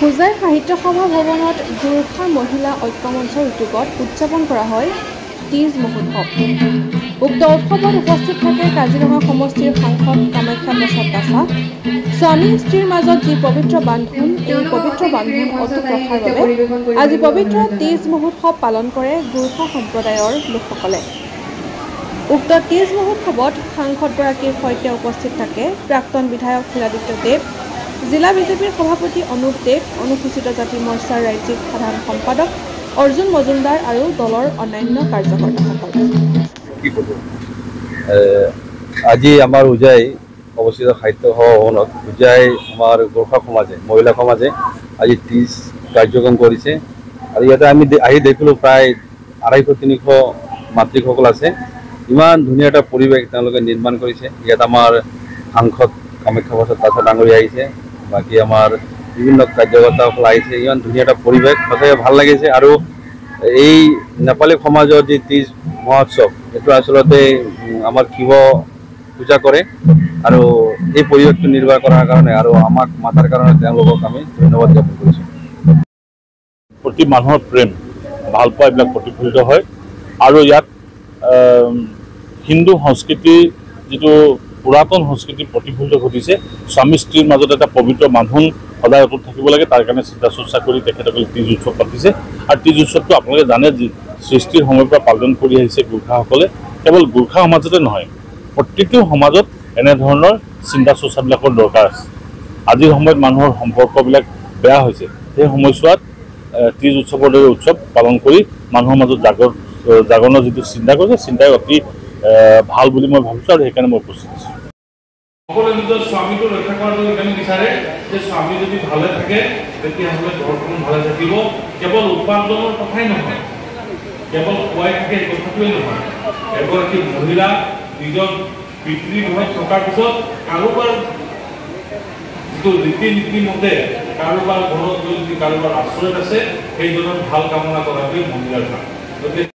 হোজাই সাহিত্য সভা ভৱনত গোৰ্খা মহিলা ঐক্য মঞ্চৰ উদ্যোগত উদযাপন কৰা হয় তীজ মহোৎসৱ। উক্ত উৎসৱত উপস্থিত থাকে কাজিৰঙা সমষ্টিৰ সাংসদ কামাখ্যা প্ৰসাদ দাসা। স্বামী স্ত্ৰীৰ মাজত যি পবিত্ৰ বান্ধোন, এই পবিত্ৰ বান্ধোন অটুট ৰখাৰ বাবে আজি পবিত্ৰ তীজ মহোৎসৱ পালন কৰে গোৰ্খা সম্প্ৰদায়ৰ লোকসকলে। উক্ত তীজ মহোৎসৱত সাংসদগৰাকীৰ সৈতে উপস্থিত থাকে প্ৰাক্তন বিধায়ক শিলাদিত্য দেৱ, জিলা বিজেপিৰ সভাপতি অনুপ দেৱ, অনুসূচিত জাতি মৰ্চাৰ ৰাজ্যিক সাধাৰণ সম্পাদক অৰ্জুন মজুমদাৰ আৰু দলৰ অন্যান্য কাৰ্যকৰ্তাসকল। আজি আমাৰ উজাই অৱস্থিত সাহিত্য সভা ভৱনত উজাই আমাৰ গোৰ্খা সমাজে, মহিলা সমাজে আজি তীজ কাৰ্যক্ৰম কৰিছে আৰু ইয়াতে আমি আহি দেখিলোঁ প্ৰায় 250-300 মাতৃসকল আছে। ইমান ধুনীয়া এটা পৰিৱেশ তেওঁলোকে নিৰ্মাণ কৰিছে। ইয়াত আমাৰ সাংসদ কামাখ্যা প্ৰসাদ দাসা ডাঙৰীয়া আহিছে, বাকী আমাৰ বিভিন্ন কাৰ্যকৰ্তাসকল আহিছে। ইমান ধুনীয়া এটা পৰিৱেশ, সঁচাকৈ ভাল লাগিছে। আৰু এই নেপালী সমাজৰ যি তীজ মহোৎসৱ, এইটো আচলতে আমাৰ শিৱ পূজা কৰে আৰু এই পৰিৱেশটো নিৰ্বাহ কৰাৰ কাৰণে আৰু আমাক মাতাৰ কাৰণে তেওঁলোকক আমি ধন্যবাদ জ্ঞাপন কৰিছোঁ। প্ৰতি মানুহৰ প্ৰেম, ভাল পোৱা এইবিলাক প্ৰতিফলিত হয় আৰু ইয়াত হিন্দু সংস্কৃতিৰ যিটো পুৰাতন সংস্কৃতি প্ৰতিফলিত ঘটিছে। স্বামী স্ত্ৰীৰ মাজত এটা পবিত্ৰ বান্ধোন সদায় অটুট থাকিব লাগে, তাৰ কাৰণে চিন্তা চৰ্চা কৰি তেখেতসকলে তীজ উৎসৱ পাতিছে। আৰু তীজ উৎসৱটো আপোনালোকে জানে যে সৃষ্টিৰ সময়ৰ পৰা পালন কৰি আহিছে গোৰ্খাসকলে। কেৱল গোৰ্খা সমাজতে নহয়, প্ৰতিটো সমাজত এনেধৰণৰ চিন্তা চৰ্চাবিলাকৰ দৰকাৰ আছে। আজিৰ সময়ত মানুহৰ সম্পৰ্কবিলাক বেয়া হৈছে, সেই সময়ছোৱাত তীজ উৎসৱৰ দৰে উৎসৱ পালন কৰি মানুহৰ মাজত জাগৰণৰ যিটো চিন্তা কৰিছে, চিন্তাই অতি ভাল বুলি মই ভাবিছোঁ আৰু সেইকাৰণে মই উপস্থিত আছোঁ। সকলোৱে নিজৰ স্বামীটো ৰক্ষা কৰাটো সেইকাৰণে বিচাৰে যে স্বামী যদি ভালে থাকে তেতিয়াহ'লে ঘৰখন ভালে থাকিব। কেৱল উপাৰ্জনৰ কথাই নহয়, কেৱল খুৱাই থাকে এই কথাটোৱেই নহয়, এগৰাকী মহিলা নিজৰ পিতৃ ঘৰত থকাৰ পিছত কাৰোবাৰ যিটো ৰীতি নীতি মতে কাৰোবাৰ ঘৰত যদি কাৰোবাৰ আশ্ৰয়ত আছে, সেইজনৰ ভাল কামনা কৰাটোৱেই মহিলাৰ কাম। গতিকে